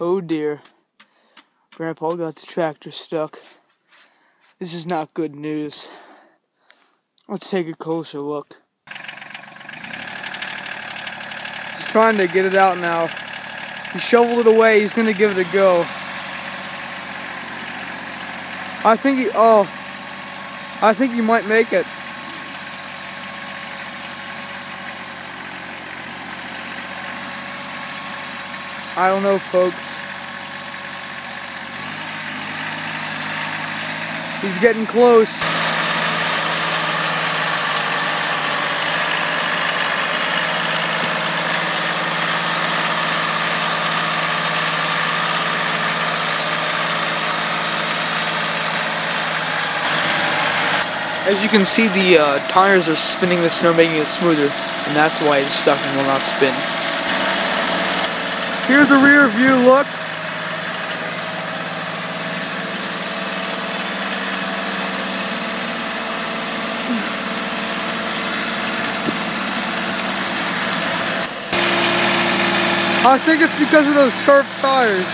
Oh dear. Grandpa got the tractor stuck. This is not good news. Let's take a closer look. He's trying to get it out now. He shoveled it away. He's gonna give it a go. I think he might make it. I don't know, folks. He's getting close. As you can see, the tires are spinning the snow, making it smoother, and that's why it's stuck and will not spin. Here's a rear view look. I think it's because of those turf tires.